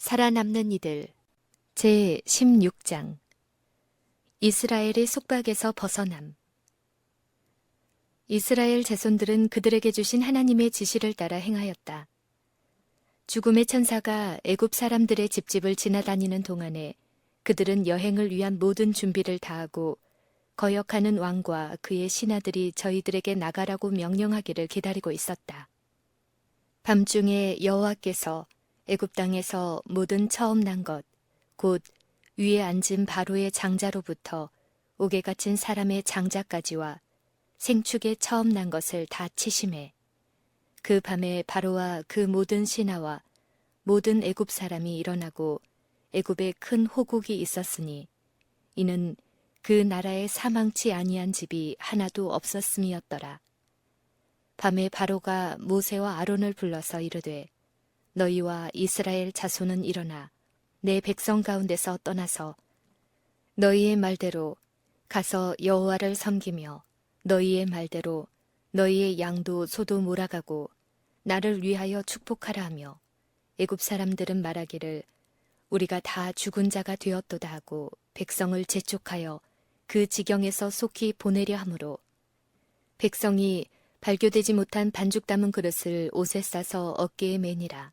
살아남는 이들 제16장 이스라엘의 속박에서 벗어남. 이스라엘 자손들은 그들에게 주신 하나님의 지시를 따라 행하였다. 죽음의 천사가 애굽 사람들의 집집을 지나다니는 동안에 그들은 여행을 위한 모든 준비를 다하고 거역하는 왕과 그의 신하들이 저희들에게 나가라고 명령하기를 기다리고 있었다. 밤중에 여호와께서 애굽 땅에서 모든 처음 난 것, 곧 위에 앉은 바로의 장자로부터 옥에 갇힌 사람의 장자까지와 생축에 처음 난 것을 다 치심해. 그 밤에 바로와 그 모든 신하와 모든 애굽 사람이 일어나고 애굽에 큰 호국이 있었으니 이는 그 나라에 사망치 아니한 집이 하나도 없었음이었더라. 밤에 바로가 모세와 아론을 불러서 이르되 너희와 이스라엘 자손은 일어나 내 백성 가운데서 떠나서 너희의 말대로 가서 여호와를 섬기며 너희의 말대로 너희의 양도 소도 몰아가고 나를 위하여 축복하라 하며 애굽 사람들은 말하기를 우리가 다 죽은 자가 되었도다 하고 백성을 재촉하여 그 지경에서 속히 보내려 하므로 백성이 발교되지 못한 반죽 담은 그릇을 옷에 싸서 어깨에 매니라.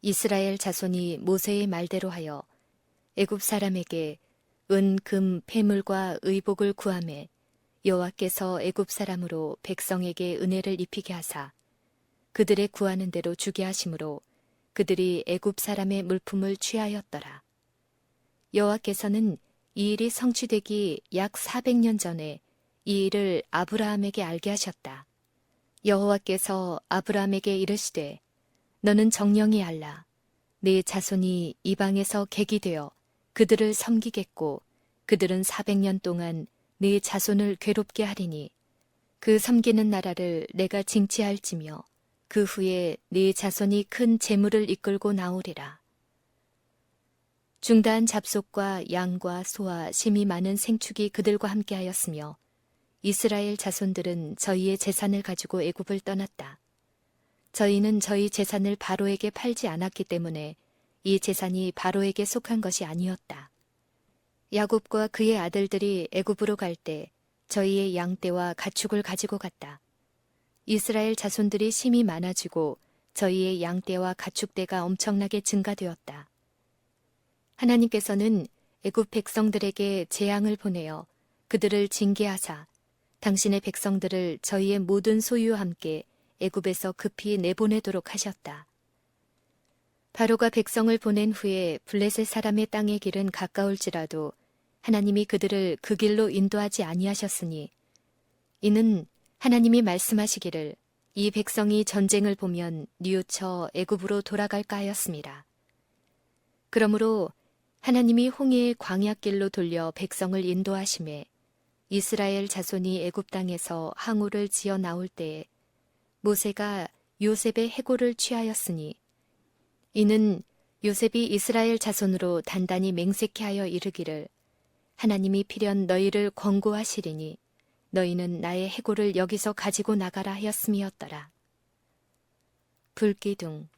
이스라엘 자손이 모세의 말대로 하여 애굽 사람에게 은, 금, 폐물과 의복을 구하매 여호와께서 애굽 사람으로 백성에게 은혜를 입히게 하사 그들의 구하는 대로 주게 하심으로 그들이 애굽 사람의 물품을 취하였더라. 여호와께서는 이 일이 성취되기 약 400년 전에 이 일을 아브라함에게 알게 하셨다. 여호와께서 아브라함에게 이르시되 너는 정령이 알라. 네 자손이 이방에서 객이 되어 그들을 섬기겠고 그들은 400년 동안 네 자손을 괴롭게 하리니 그 섬기는 나라를 내가 징치할지며 그 후에 네 자손이 큰 재물을 이끌고 나오리라. 중다한 잡속과 양과 소와 심이 많은 생축이 그들과 함께하였으며 이스라엘 자손들은 저희의 재산을 가지고 애굽을 떠났다. 저희는 저희 재산을 바로에게 팔지 않았기 때문에 이 재산이 바로에게 속한 것이 아니었다. 야곱과 그의 아들들이 애굽으로 갈 때 저희의 양떼와 가축을 가지고 갔다. 이스라엘 자손들이 심이 많아지고 저희의 양떼와 가축떼가 엄청나게 증가되었다. 하나님께서는 애굽 백성들에게 재앙을 보내어 그들을 징계하사 당신의 백성들을 저희의 모든 소유와 함께 애굽에서 급히 내보내도록 하셨다. 바로가 백성을 보낸 후에 블레셋 사람의 땅의 길은 가까울지라도 하나님이 그들을 그 길로 인도하지 아니하셨으니 이는 하나님이 말씀하시기를 이 백성이 전쟁을 보면 뉘우쳐 애굽으로 돌아갈까 하였습니다. 그러므로 하나님이 홍해의 광야길로 돌려 백성을 인도하심에 이스라엘 자손이 애굽 땅에서 항우를 지어 나올 때에 모세가 요셉의 해골을 취하였으니 이는 요셉이 이스라엘 자손으로 단단히 맹세케 하여 이르기를 하나님이 필연 너희를 권고하시리니 너희는 나의 해골을 여기서 가지고 나가라 하였음이었더라. 불기둥.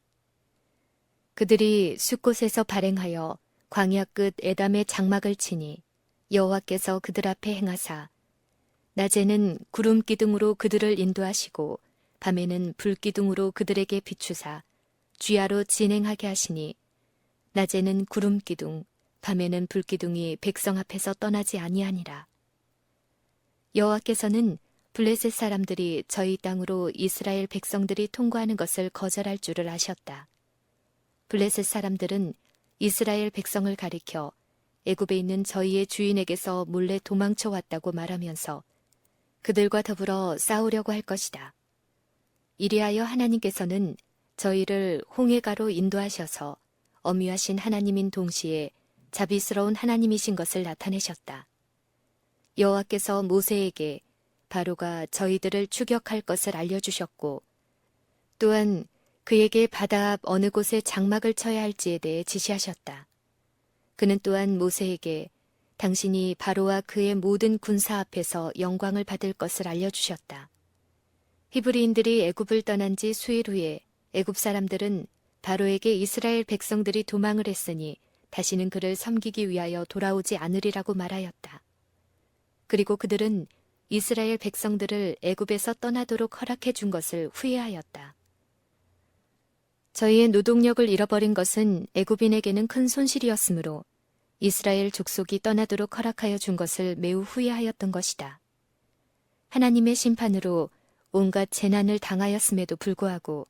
그들이 숫곳에서 발행하여 광야 끝 에담의 장막을 치니 여호와께서 그들 앞에 행하사 낮에는 구름 기둥으로 그들을 인도하시고 밤에는 불기둥으로 그들에게 비추사 주야로 진행하게 하시니 낮에는 구름 기둥 밤에는 불기둥이 백성 앞에서 떠나지 아니하니라. 여호와께서는 블레셋 사람들이 저희 땅으로 이스라엘 백성들이 통과하는 것을 거절할 줄을 아셨다. 블레셋 사람들은 이스라엘 백성을 가리켜 애굽에 있는 저희의 주인에게서 몰래 도망쳐 왔다고 말하면서 그들과 더불어 싸우려고 할 것이다. 이리하여 하나님께서는 저희를 홍해가로 인도하셔서 엄위하신 하나님인 동시에 자비스러운 하나님이신 것을 나타내셨다. 여호와께서 모세에게 바로가 저희들을 추격할 것을 알려주셨고 또한 그에게 바다 앞 어느 곳에 장막을 쳐야 할지에 대해 지시하셨다. 그는 또한 모세에게 당신이 바로와 그의 모든 군사 앞에서 영광을 받을 것을 알려주셨다. 히브리인들이 애굽을 떠난 지 수일 후에 애굽 사람들은 바로에게 이스라엘 백성들이 도망을 했으니 다시는 그를 섬기기 위하여 돌아오지 않으리라고 말하였다. 그리고 그들은 이스라엘 백성들을 애굽에서 떠나도록 허락해 준 것을 후회하였다. 저희의 노동력을 잃어버린 것은 애굽인에게는 큰 손실이었으므로 이스라엘 족속이 떠나도록 허락하여 준 것을 매우 후회하였던 것이다. 하나님의 심판으로 온갖 재난을 당하였음에도 불구하고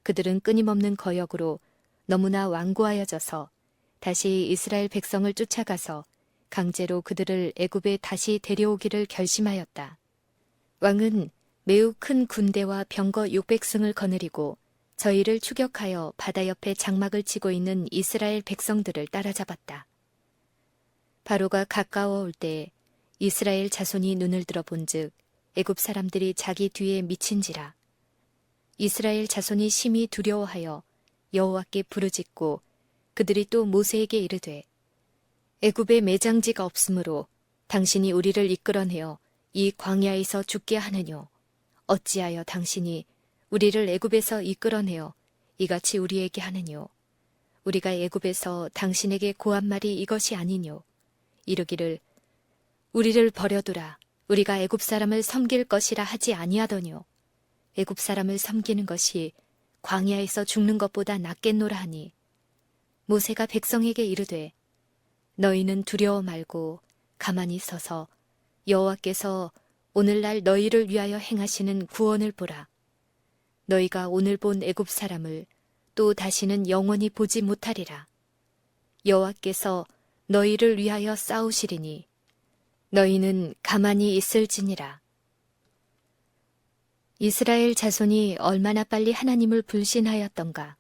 그들은 끊임없는 거역으로 너무나 완고하여져서 다시 이스라엘 백성을 쫓아가서 강제로 그들을 애굽에 다시 데려오기를 결심하였다. 왕은 매우 큰 군대와 병거 600승을 거느리고 저희를 추격하여 바다 옆에 장막을 치고 있는 이스라엘 백성들을 따라잡았다. 바로가 가까워 올 때 이스라엘 자손이 눈을 들어 본즉 애굽 사람들이 자기 뒤에 미친지라. 이스라엘 자손이 심히 두려워하여 여호와께 부르짖고 그들이 또 모세에게 이르되 애굽에 매장지가 없으므로 당신이 우리를 이끌어내어 이 광야에서 죽게 하느뇨. 어찌하여 당신이 우리를 애굽에서 이끌어내어 이같이 우리에게 하느뇨. 우리가 애굽에서 당신에게 고한 말이 이것이 아니뇨. 이르기를 우리를 버려두라. 우리가 애굽 사람을 섬길 것이라 하지 아니하더뇨. 애굽 사람을 섬기는 것이 광야에서 죽는 것보다 낫겠노라 하니 모세가 백성에게 이르되 너희는 두려워 말고 가만히 서서 여호와께서 오늘날 너희를 위하여 행하시는 구원을 보라. 너희가 오늘 본 애굽 사람을 또 다시는 영원히 보지 못하리라. 여호와께서 너희를 위하여 싸우시리니 너희는 가만히 있을지니라. 이스라엘 자손이 얼마나 빨리 하나님을 불신하였던가.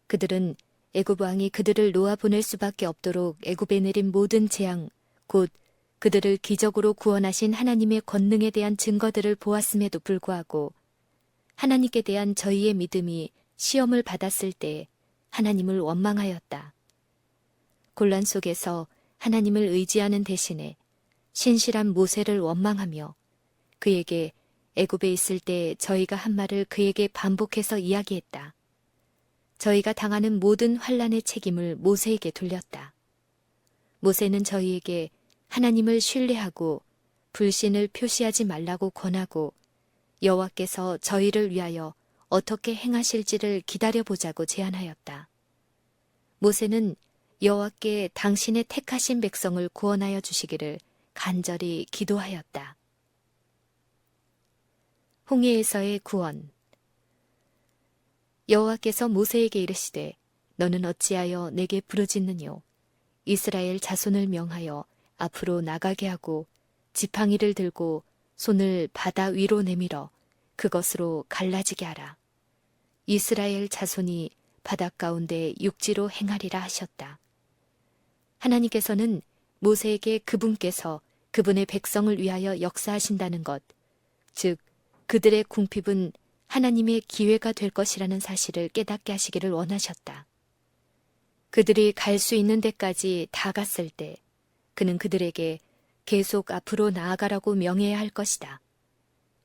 그들은 애굽 왕이 그들을 놓아 보낼 수밖에 없도록 애굽에 내린 모든 재앙, 곧 그들을 기적으로 구원하신 하나님의 권능에 대한 증거들을 보았음에도 불구하고 하나님께 대한 저희의 믿음이 시험을 받았을 때 하나님을 원망하였다. 곤란 속에서 하나님을 의지하는 대신에 신실한 모세를 원망하며 그에게 애굽에 있을 때 저희가 한 말을 그에게 반복해서 이야기했다. 저희가 당하는 모든 환난의 책임을 모세에게 돌렸다. 모세는 저희에게 하나님을 신뢰하고 불신을 표시하지 말라고 권하고 여호와께서 저희를 위하여 어떻게 행하실지를 기다려보자고 제안하였다. 모세는 여호와께 당신의 택하신 백성을 구원하여 주시기를 간절히 기도하였다. 홍해에서의 구원. 여호와께서 모세에게 이르시되 너는 어찌하여 내게 부르짖느뇨. 이스라엘 자손을 명하여 앞으로 나가게 하고 지팡이를 들고 손을 바다 위로 내밀어 그것으로 갈라지게 하라. 이스라엘 자손이 바닷 가운데 육지로 행하리라 하셨다. 하나님께서는 모세에게 그분께서 그분의 백성을 위하여 역사하신다는 것, 즉 그들의 궁핍은 하나님의 기회가 될 것이라는 사실을 깨닫게 하시기를 원하셨다. 그들이 갈 수 있는 데까지 다 갔을 때 그는 그들에게 계속 앞으로 나아가라고 명해야 할 것이다.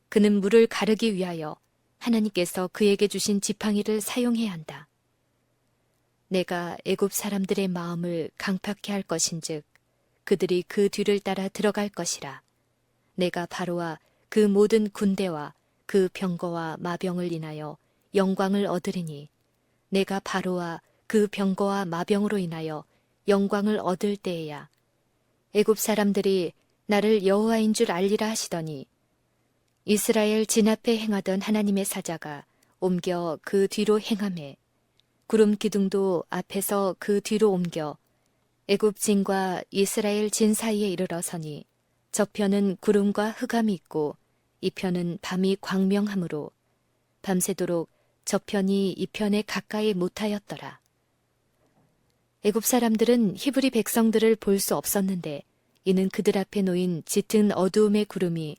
그는 물을 가르기 위하여 하나님께서 그에게 주신 지팡이를 사용해야 한다. 내가 애굽 사람들의 마음을 강팍케 할 것인즉 그들이 그 뒤를 따라 들어갈 것이라. 내가 바로와 그 모든 군대와 그 병거와 마병을 인하여 영광을 얻으리니 내가 바로와 그 병거와 마병으로 인하여 영광을 얻을 때에야 애굽 사람들이 나를 여호와인 줄 알리라 하시더니 이스라엘 진 앞에 행하던 하나님의 사자가 옮겨 그 뒤로 행하매 구름 기둥도 앞에서 그 뒤로 옮겨 애굽 진과 이스라엘 진 사이에 이르러서니 저편은 구름과 흑암이 있고 이편은 밤이 광명하므로 밤새도록 저편이 이편에 가까이 못하였더라. 애굽 사람들은 히브리 백성들을 볼 수 없었는데 이는 그들 앞에 놓인 짙은 어두움의 구름이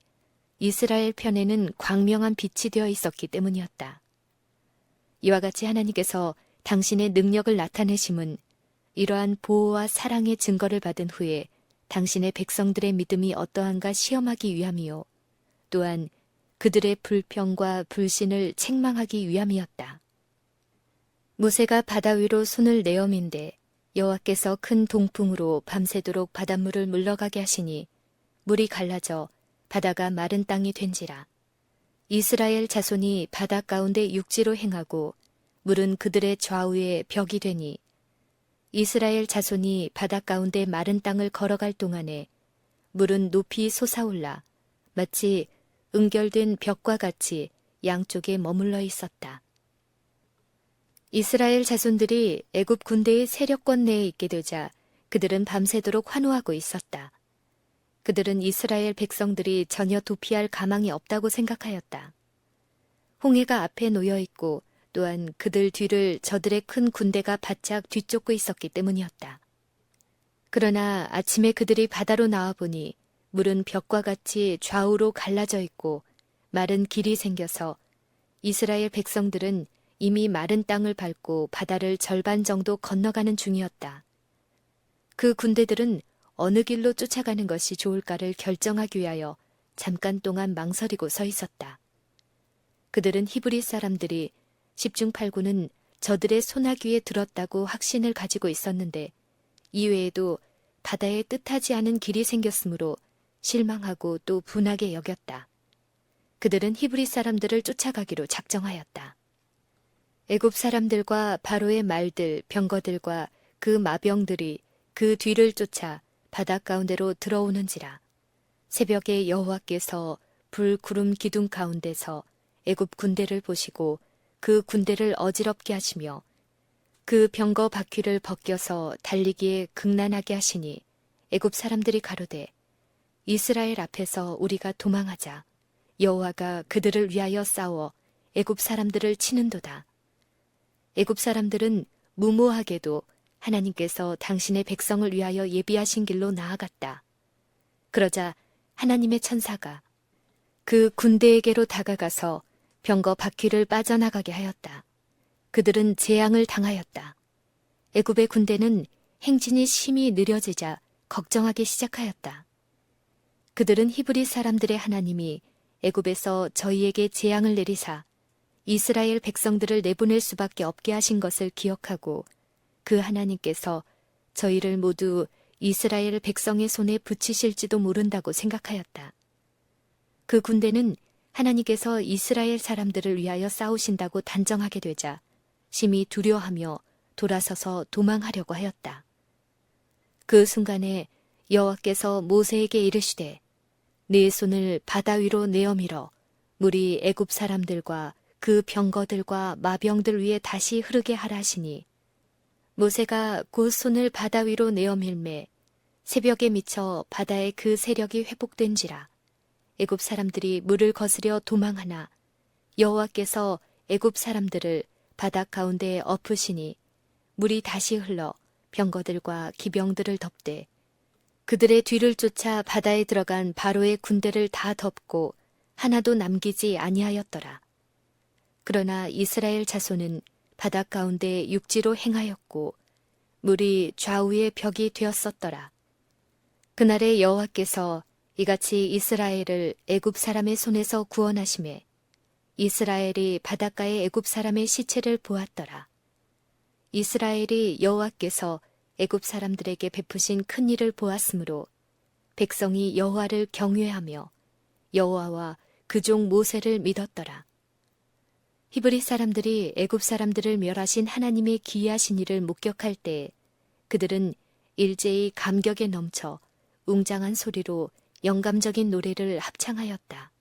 이스라엘 편에는 광명한 빛이 되어 있었기 때문이었다. 이와 같이 하나님께서 당신의 능력을 나타내심은 이러한 보호와 사랑의 증거를 받은 후에 당신의 백성들의 믿음이 어떠한가 시험하기 위함이요. 또한 그들의 불평과 불신을 책망하기 위함이었다. 모세가 바다 위로 손을 내어민데 여호와께서 큰 동풍으로 밤새도록 바닷물을 물러가게 하시니 물이 갈라져 바다가 마른 땅이 된지라. 이스라엘 자손이 바다 가운데 육지로 행하고 물은 그들의 좌우에 벽이 되니 이스라엘 자손이 바다 가운데 마른 땅을 걸어갈 동안에 물은 높이 솟아올라 마치 응결된 벽과 같이 양쪽에 머물러 있었다. 이스라엘 자손들이 애굽 군대의 세력권 내에 있게 되자 그들은 밤새도록 환호하고 있었다. 그들은 이스라엘 백성들이 전혀 도피할 가망이 없다고 생각하였다. 홍해가 앞에 놓여 있고 또한 그들 뒤를 저들의 큰 군대가 바짝 뒤쫓고 있었기 때문이었다. 그러나 아침에 그들이 바다로 나와보니 물은 벽과 같이 좌우로 갈라져 있고 마른 길이 생겨서 이스라엘 백성들은 이미 마른 땅을 밟고 바다를 절반 정도 건너가는 중이었다. 그 군대들은 어느 길로 쫓아가는 것이 좋을까를 결정하기 위하여 잠깐 동안 망설이고 서 있었다. 그들은 히브리 사람들이 10중 8구는 저들의 소나귀에 들었다고 확신을 가지고 있었는데 이외에도 바다에 뜻하지 않은 길이 생겼으므로 실망하고 또 분하게 여겼다. 그들은 히브리 사람들을 쫓아가기로 작정하였다. 애굽 사람들과 바로의 말들, 병거들과 그 마병들이 그 뒤를 쫓아 바다 가운데로 들어오는지라. 새벽에 여호와께서 불, 구름, 기둥 가운데서 애굽 군대를 보시고 그 군대를 어지럽게 하시며 그 병거 바퀴를 벗겨서 달리기에 극난하게 하시니 애굽 사람들이 가로되 이스라엘 앞에서 우리가 도망하자. 여호와가 그들을 위하여 싸워 애굽 사람들을 치는도다. 애굽 사람들은 무모하게도 하나님께서 당신의 백성을 위하여 예비하신 길로 나아갔다. 그러자 하나님의 천사가 그 군대에게로 다가가서 병거 바퀴를 빠져나가게 하였다. 그들은 재앙을 당하였다. 애굽의 군대는 행진이 심히 느려지자 걱정하기 시작하였다. 그들은 히브리 사람들의 하나님이 애굽에서 저희에게 재앙을 내리사 이스라엘 백성들을 내보낼 수밖에 없게 하신 것을 기억하고 그 하나님께서 저희를 모두 이스라엘 백성의 손에 붙이실지도 모른다고 생각하였다. 그 군대는 하나님께서 이스라엘 사람들을 위하여 싸우신다고 단정하게 되자 심히 두려워하며 돌아서서 도망하려고 하였다. 그 순간에 여호와께서 모세에게 이르시되 네 손을 바다 위로 내어 밀어 물이 애굽 사람들과 그 병거들과 마병들 위에 다시 흐르게 하라 하시니 모세가 곧 손을 바다 위로 내어 밀매 새벽에 미쳐 바다의 그 세력이 회복된지라. 애굽 사람들이 물을 거스려 도망하나 여호와께서 애굽 사람들을 바다 가운데에 엎으시니 물이 다시 흘러 병거들과 기병들을 덮되 그들의 뒤를 쫓아 바다에 들어간 바로의 군대를 다 덮고 하나도 남기지 아니하였더라. 그러나 이스라엘 자손은 바다 가운데 육지로 행하였고 물이 좌우의 벽이 되었었더라. 그날에 여호와께서 이같이 이스라엘을 애굽 사람의 손에서 구원하시매 이스라엘이 바닷가의 애굽 사람의 시체를 보았더라. 이스라엘이 여호와께서 애굽 사람들에게 베푸신 큰 일을 보았으므로 백성이 여호와를 경외하며 여호와와 그 종 모세를 믿었더라. 히브리 사람들이 애굽 사람들을 멸하신 하나님의 기이하신 일을 목격할 때 그들은 일제히 감격에 넘쳐 웅장한 소리로 영감적인 노래를 합창하였다.